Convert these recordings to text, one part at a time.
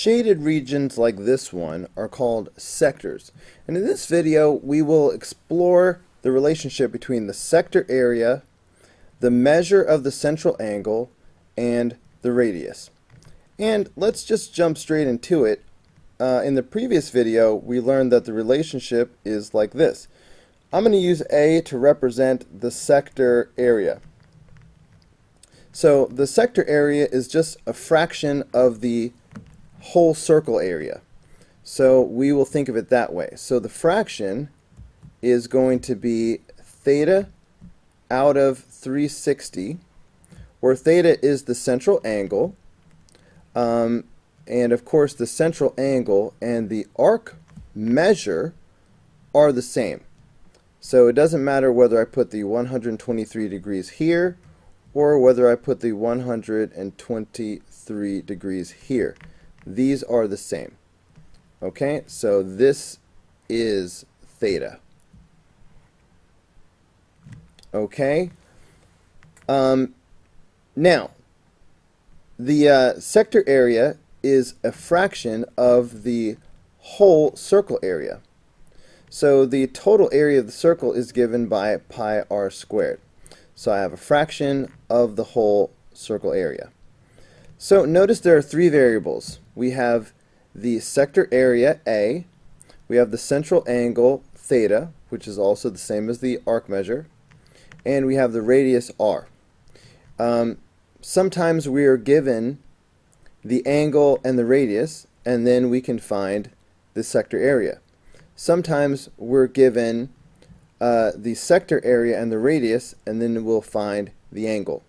shaded regions like this one are called sectors. And in this video, we will explore the relationship between the sector area, the measure of the central angle, and the radius. And let's just jump straight into it. In the previous video, we learned that the relationship is like this. I'm going to use A to represent the sector area. So the sector area is just a fraction of the whole circle area. So we will think of it that way. So the fraction is going to be theta out of 360, where theta is the central angle. And of course the central angle and the arc measure are the same. So it doesn't matter whether I put the 123 degrees here or whether I put the 123 degrees here. These are the same. Okay, so this is theta. Okay. Now, the sector area is a fraction of the whole circle area. So the total area of the circle is given by pi r squared. So I have a fraction of the whole circle area. So notice there are three variables. We have the sector area A, we have the central angle theta, which is also the same as the arc measure, and we have the radius r. Sometimes we are given the angle and the radius, and then we can find the sector area. Sometimes we're given the sector area and the radius, and then we'll find the angle.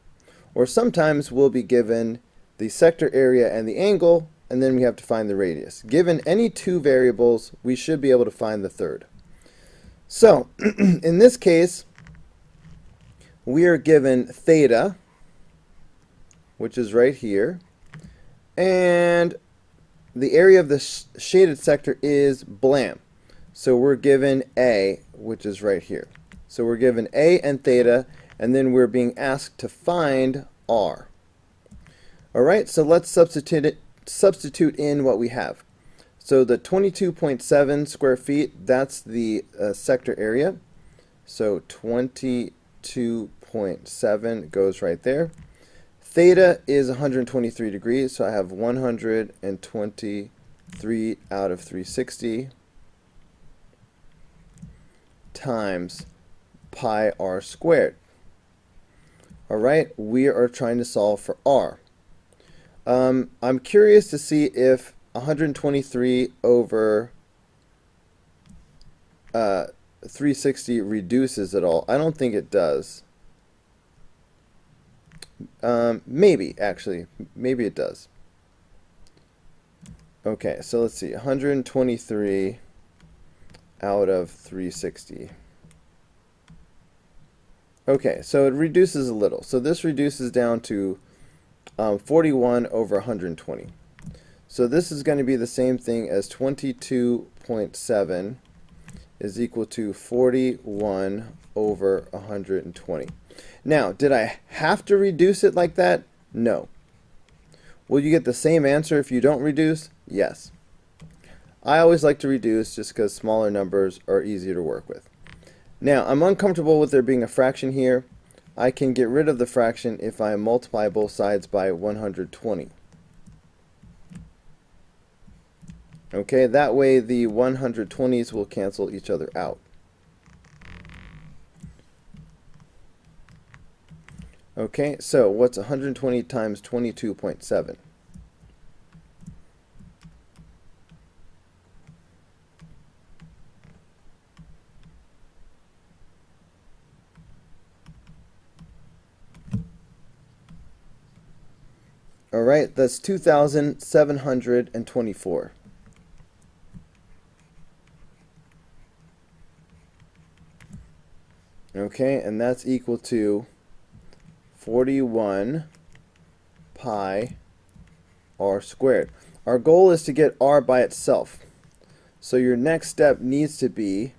Or sometimes we'll be given the sector area and the angle, and then we have to find the radius. Given any two variables, we should be able to find the third. So, in this case, we are given theta, which is right here, and the area of the shaded sector is blam. So we're given A, which is right here. So we're given A and theta, and then we're being asked to find R. Alright, so let's substitute in what we have. So the 22.7 square feet, that's the sector area. So 22.7 goes right there. Theta is 123 degrees, so I have 123 out of 360 times pi r squared. Alright, we are trying to solve for r. I'm curious to see if 123 over 360 reduces at all. I don't think it does. Maybe, actually. Maybe it does. Okay, so let's see. 123 out of 360. Okay, so it reduces a little. So this reduces down to 41 over 120. So this is going to be the same thing as 22.7 is equal to 41 over 120. Now, did I have to reduce it like that? No. Will you get the same answer if you don't reduce? Yes. I always like to reduce just because smaller numbers are easier to work with. Now, I'm uncomfortable with there being a fraction here. I can get rid of the fraction if I multiply both sides by 120. Okay, that way the 120s will cancel each other out. Okay, so what's 120 times 22.7? Alright, that's 2,724. Okay, and that's equal to 41 pi r squared. Our goal is to get r by itself. So your next step needs to be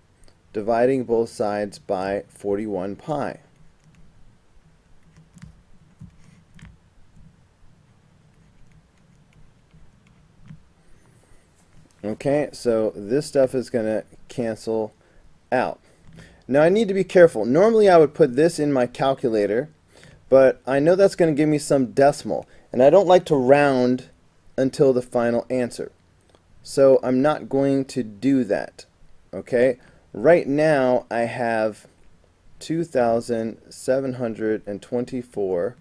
dividing both sides by 41 pi. Okay, so this stuff is going to cancel out. Now I need to be careful. Normally I would put this in my calculator, but I know that's going to give me some decimal, and I don't like to round until the final answer. So I'm not going to do that. Okay, right now I have 2,724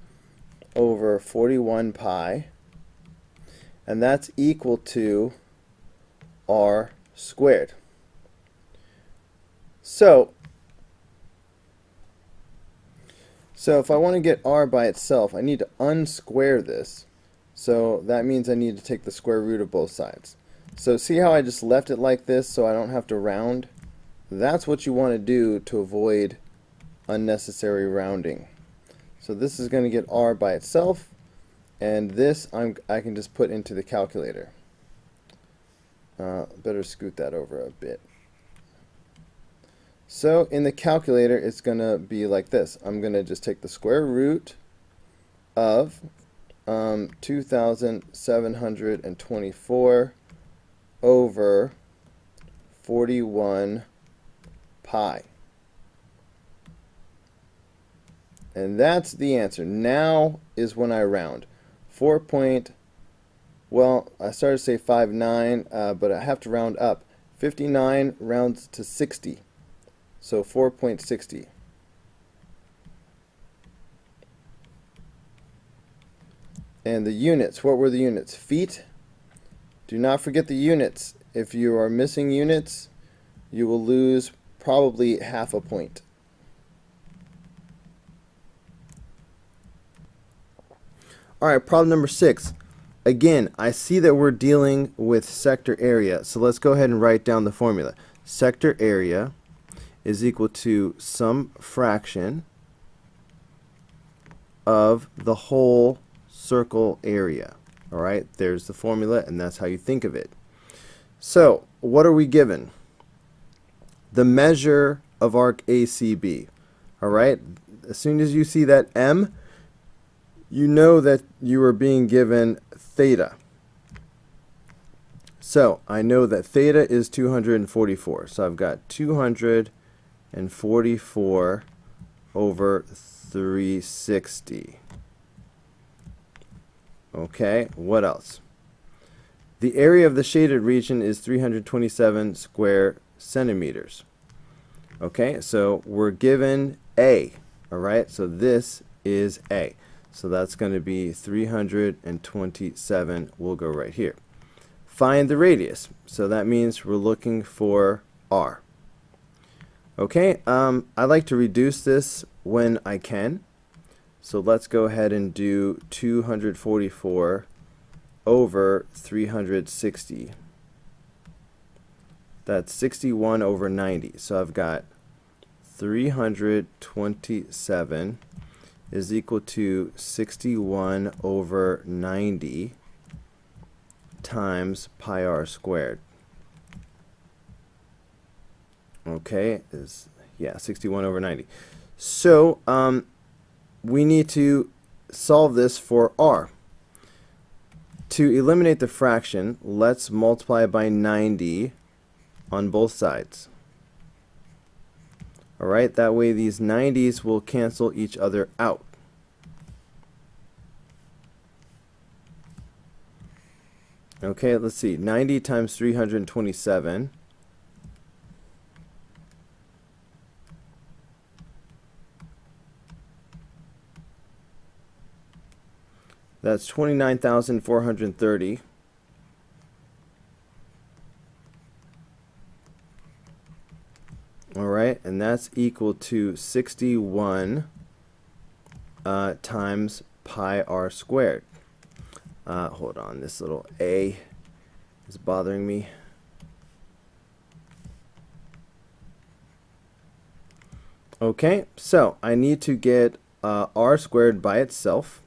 over 41 pi, and that's equal to r squared. So if I want to get r by itself, I need to unsquare this. So that means I need to take the square root of both sides. So see how I just left it like this so I don't have to round? That's what you want to do to avoid unnecessary rounding. So this is going to get r by itself, and this I can just put into the calculator. Better scoot that over a bit. So in the calculator it's going to be like this. I'm going to just take the square root of 2,724 over 41 pi. And that's the answer. Now is when I round. Well, I started to say 59, but I have to round up. 59 rounds to 60. So 4.60. And the units, what were the units? Feet. Do not forget the units. If you are missing units, you will lose probably half a point. Alright, problem number 6. Again, I see that we're dealing with sector area, so let's go ahead and write down the formula. Sector area is equal to some fraction of the whole circle area. Alright, there's the formula, and that's how you think of it. So, what are we given? The measure of arc ACB. Alright, as soon as you see that M, you know that you are being given theta. So, I know that theta is 244. So, I've got 244 over 360. Okay, what else? The area of the shaded region is 327 square centimeters. Okay, so we're given A. Alright, so this is A. So that's going to be 327. We'll go right here. Find the radius. So that means we're looking for R. Okay, I like to reduce this when I can. So let's go ahead and do 244 over 360. That's 61 over 90. So I've got 327 is equal to 61 over 90 times pi r squared. Okay, 61 over 90. So we need to solve this for r. To eliminate the fraction, let's multiply by 90 on both sides. Alright, that way these 90s will cancel each other out. Okay, let's see. 90 times 327. That's 29,430. Alright, and that's equal to 61 times pi r squared. Hold on, this little A is bothering me. Okay, so I need to get r squared by itself.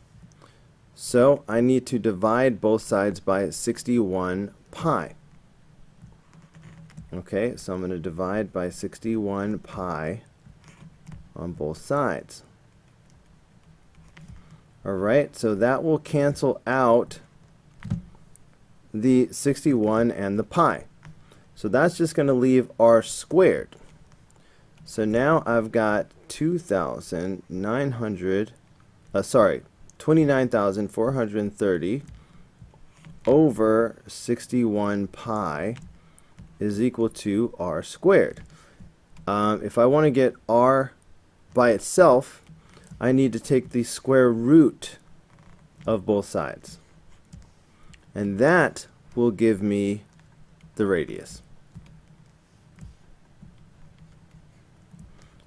So I need to divide both sides by 61 pi. Okay, so I'm going to divide by 61 pi on both sides. Alright, so that will cancel out the 61 and the pi. So that's just going to leave r squared. So now I've got 29,430 over 61 pi is equal to r squared. If I want to get r by itself, I need to take the square root of both sides. And that will give me the radius.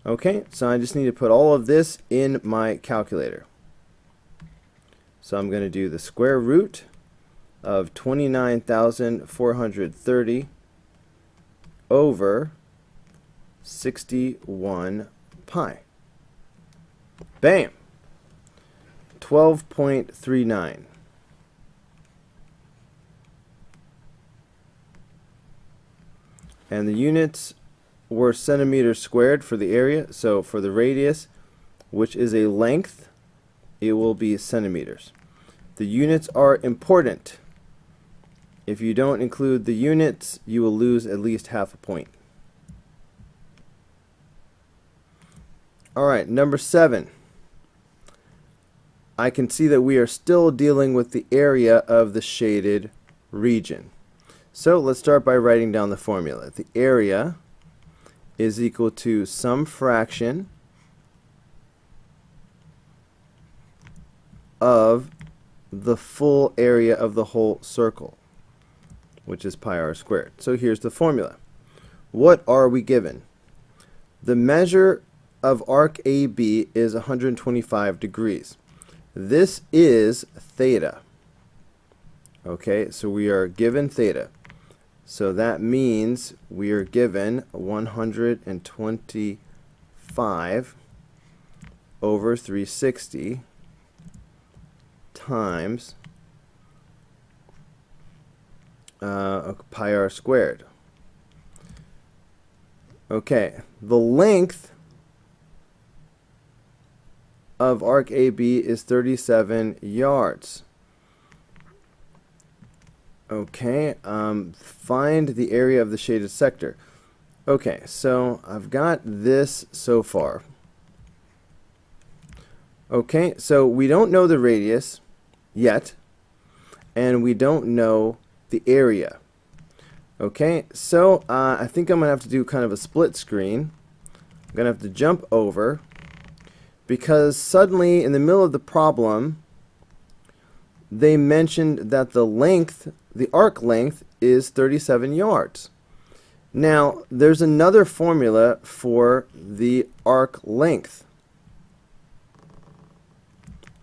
Okay, so I just need to put all of this in my calculator. So I'm going to do the square root of 29,430 over 61 pi. Bam! 12.39. And the units were centimeters squared for the area. So for the radius, which is a length, it will be centimeters. The units are important. If you don't include the units, you will lose at least half a point. Alright, number 7. I can see that we are still dealing with the area of the shaded region. So let's start by writing down the formula. The area is equal to some fraction of the full area of the whole circle, which is pi r squared. So here's the formula. What are we given? The measure of arc AB is 125 degrees. This is theta. Okay, so we are given theta. So that means we are given 125 over 360 times pi r squared. Okay, the length of arc AB is 37 yards. Okay, find the area of the shaded sector. Okay, so I've got this so far. Okay, so we don't know the radius yet, and we don't know the area. Okay, so I think I'm going to have to do kind of a split screen. I'm going to have to jump over, because suddenly in the middle of the problem, they mentioned that the length, the arc length, is 37 yards. Now, there's another formula for the arc length.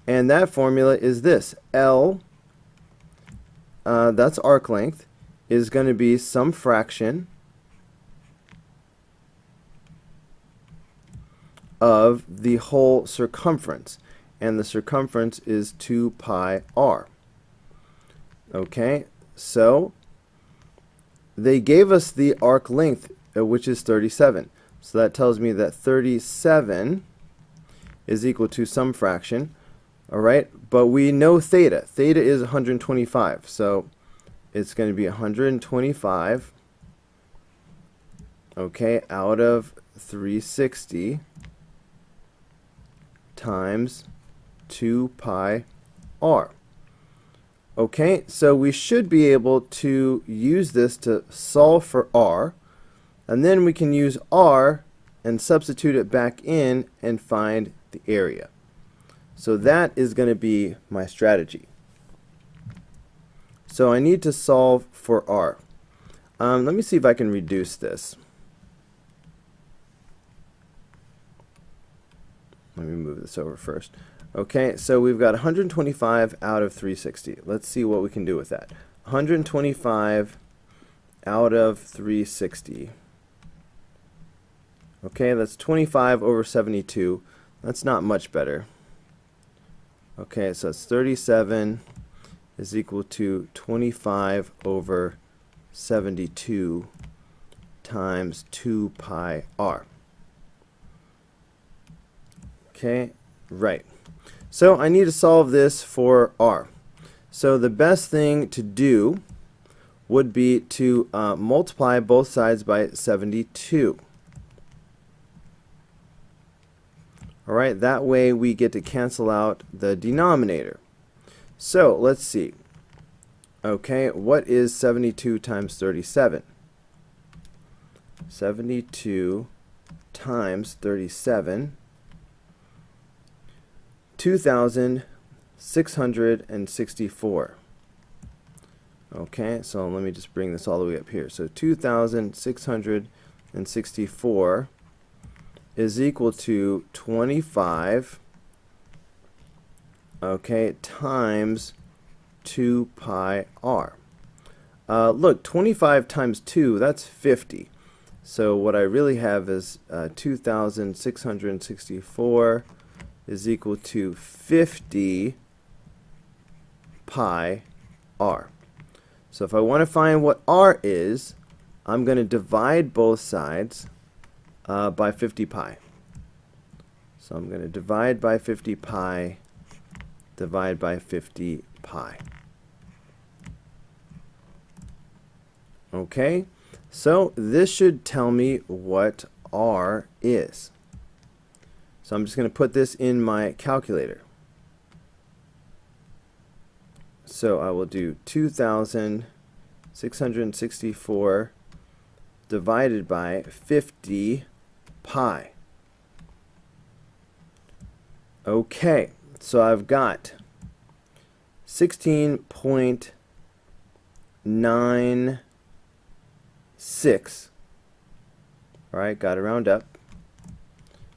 And that formula is this. L, that's arc length, is going to be some fraction of the whole circumference. And the circumference is 2 pi r. Okay, so they gave us the arc length, which is 37. So that tells me that 37 is equal to some fraction. Alright, but we know theta. Theta is 125. So it's going to be 125, okay, out of 360 times 2 pi r. Okay, so we should be able to use this to solve for r, and then we can use r and substitute it back in and find the area. So that is going to be my strategy. So I need to solve for r. Let me see if I can reduce this. Let me move this over first. Okay, so we've got 125 out of 360. Let's see what we can do with that. 125 out of 360. Okay, that's 25 over 72. That's not much better. Okay, so it's 37 is equal to 25 over 72 times 2 pi r. Okay, right. So I need to solve this for r. So the best thing to do would be to multiply both sides by 72. Alright, that way we get to cancel out the denominator. So let's see. Okay, what is 72 times 37? 72 times 37, 2,664. Okay, so let me just bring this all the way up here. So 2,664 is equal to 25, okay, times 2 pi r. Look, 25 times 2, that's 50. So what I really have is 2,664 is equal to 50 pi r. So if I want to find what r is, I'm going to divide both sides by 50 pi. So I'm going to divide by 50 pi, divide by 50 pi. Okay, so this should tell me what r is. So I'm just going to put this in my calculator. So I will do 2,664 divided by 50 pi. Okay, so I've got 16.96. Alright, got to round up.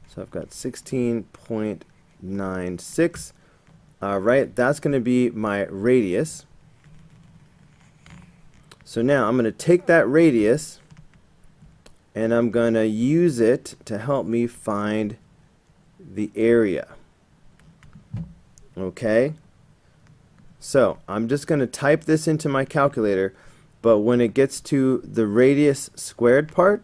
So I've got 16.96. Alright, that's going to be my radius. So now I'm going to take that radius and I'm going to use it to help me find the area. Okay? So I'm just going to type this into my calculator, but when it gets to the radius squared part,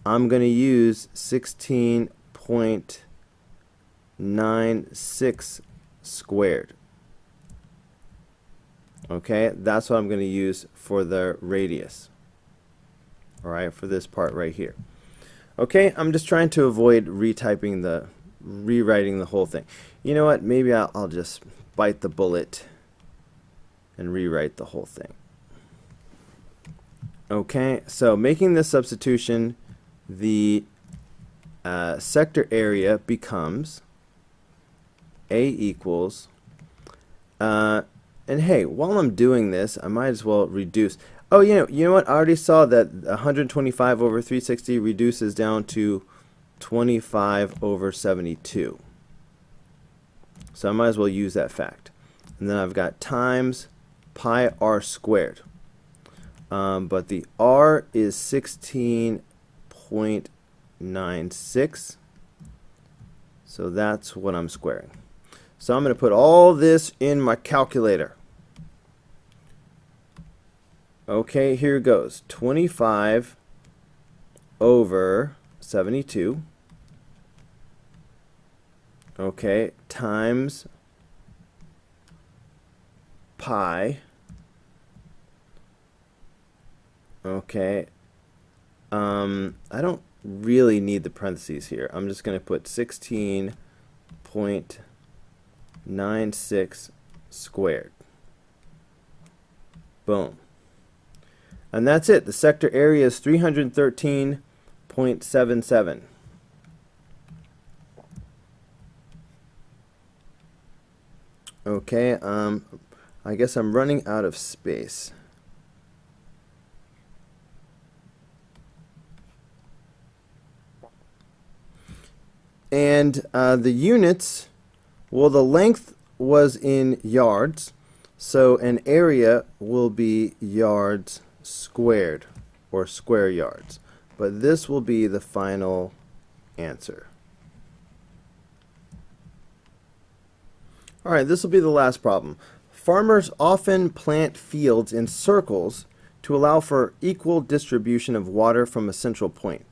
I'm going to use 16.96 squared. Okay, that's what I'm going to use for the radius. Alright, for this part right here. Okay, I'm just trying to avoid rewriting the whole thing. You know what, maybe I'll just bite the bullet and rewrite the whole thing. Okay, so making this substitution, the sector area becomes A equals, and hey, while I'm doing this, I might as well reduce. Oh, you know what? I already saw that 125 over 360 reduces down to 25 over 72. So I might as well use that fact. And then I've got times pi r squared. But the r is 16.96. So that's what I'm squaring. So I'm going to put all this in my calculator. Okay, here goes. 25 over 72. Okay, times pi. Okay. I don't really need the parentheses here. I'm just going to put 16.96 squared. Boom. And that's it. The sector area is 313.77. Okay, I guess I'm running out of space. And the units, well, the length was in yards, so an area will be yards squared, or square yards. But this will be the final answer. Alright, this will be the last problem. Farmers often plant fields in circles to allow for equal distribution of water from a central point.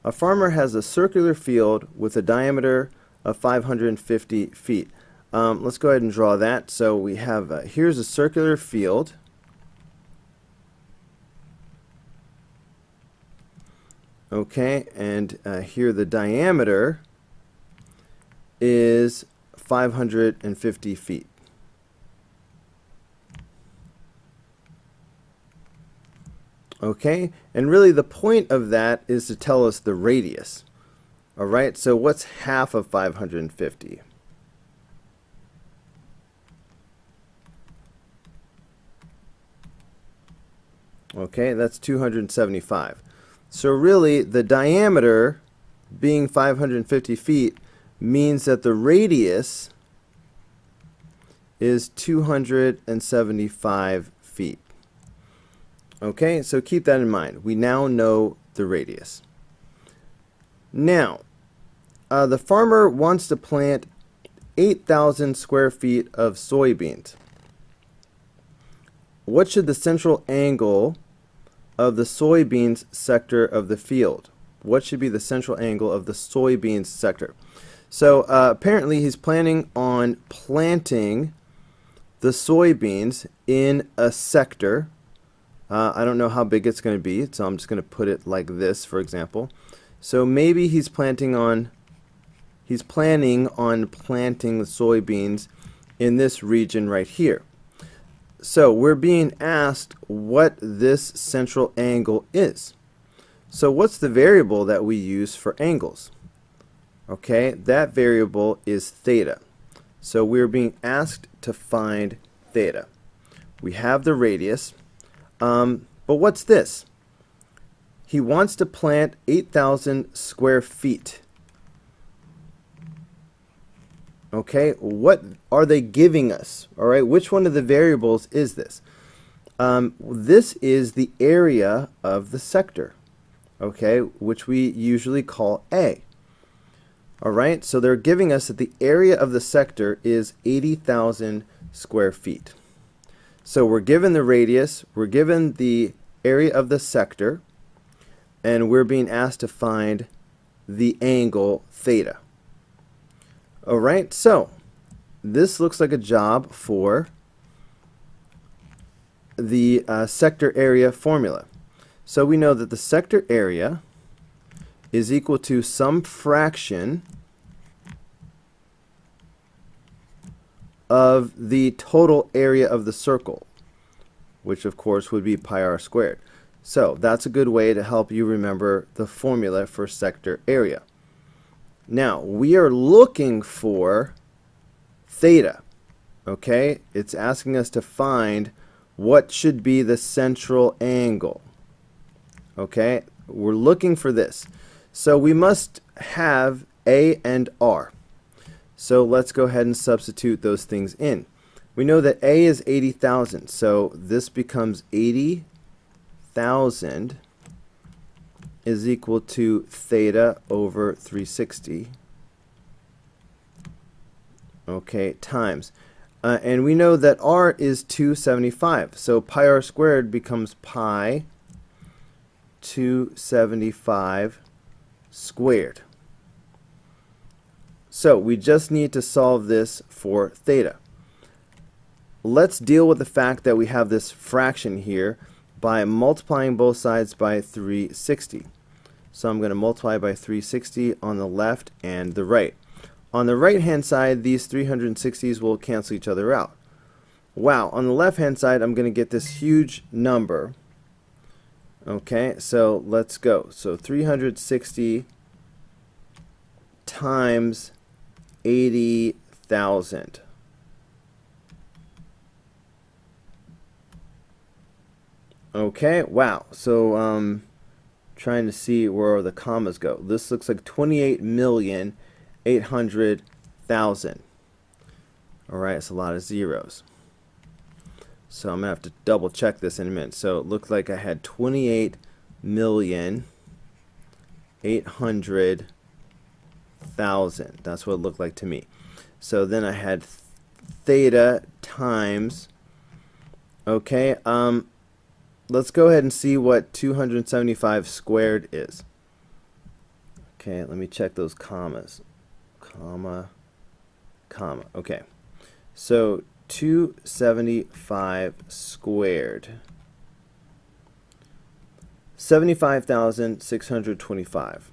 A farmer has a circular field with a diameter of 550 feet. Let's go ahead and draw that. So we have, here's a circular field. Okay, and here the diameter is 550 feet. Okay, and really the point of that is to tell us the radius. All right, so what's half of 550? Okay, that's 275. So really, the diameter being 550 feet means that the radius is 275 feet. Okay, so keep that in mind. We now know the radius. Now, the farmer wants to plant 8,000 square feet of soybeans. What should the central angle of the soybeans sector of the field? What should be the central angle of the soybeans sector? So apparently he's planning on planting the soybeans in a sector. I don't know how big it's going to be, so I'm just going to put it like this, for example. So maybe he's planning on planting the soybeans in this region right here. So we're being asked what this central angle is. So what's the variable that we use for angles? Okay, that variable is theta. So we're being asked to find theta. We have the radius, but what's this? He wants to plant 8,000 square feet. Okay, what are they giving us? All right, which one of the variables is this? This is the area of the sector, okay, which we usually call A. All right, so they're giving us that the area of the sector is 80,000 square feet. So we're given the radius, we're given the area of the sector, and we're being asked to find the angle theta. All right, so this looks like a job for the sector area formula. So we know that the sector area is equal to some fraction of the total area of the circle, which of course would be pi r squared. So that's a good way to help you remember the formula for sector area. Now, we are looking for theta, okay? It's asking us to find what should be the central angle, okay? We're looking for this. So we must have A and R. So let's go ahead and substitute those things in. We know that A is 80,000, so this becomes 80,000 is equal to theta over 360, okay, times. And we know that r is 275, so pi r squared becomes pi 275 squared. So we just need to solve this for theta. Let's deal with the fact that we have this fraction here by multiplying both sides by 360. So I'm going to multiply by 360 on the left and the right. On the right hand side, these 360s will cancel each other out. Wow, on the left hand side, I'm going to get this huge number. Okay, so let's go. So 360 times 80,000. Okay, wow. So trying to see where the commas go. This looks like 28,800,000. All right, it's a lot of zeros. So I'm going to have to double check this in a minute. So it looked like I had 28,800,000. That's what it looked like to me. So then I had theta times, okay, let's go ahead and see what 275 squared is. Okay, let me check those commas. Comma, comma. Okay. So 275 squared. 75,625.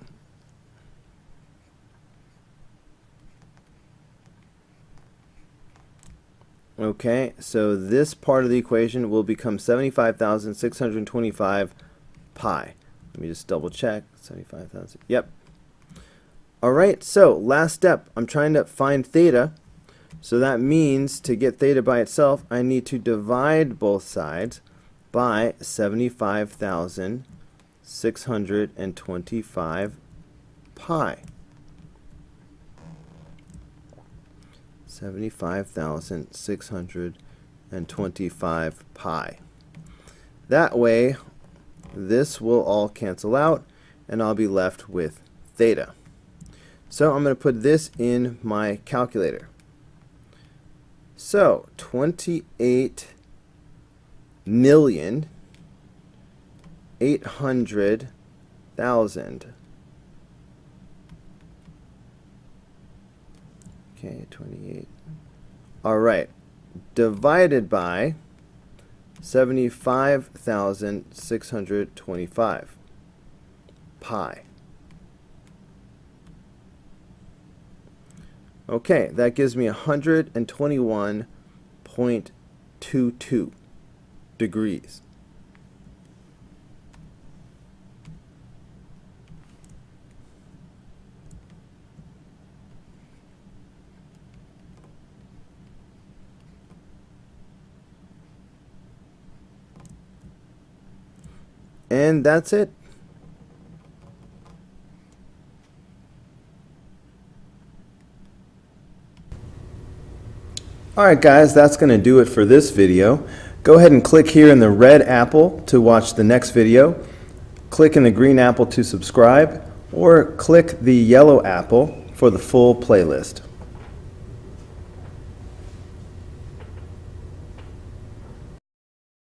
Okay, so this part of the equation will become 75,625 pi. Let me just double check. 75,000. Yep. Alright, so last step. I'm trying to find theta. So that means to get theta by itself, I need to divide both sides by 75,625 pi. 75,625 pi. That way, this will all cancel out, and I'll be left with theta. So I'm going to put this in my calculator. So 28,800,000. Okay, 28. All right, divided by 75,625 pi. Okay, that gives me 121.22 degrees. And that's it. Alright guys, that's going to do it for this video. Go ahead and click here in the red apple to watch the next video. Click in the green apple to subscribe, or click the yellow apple for the full playlist.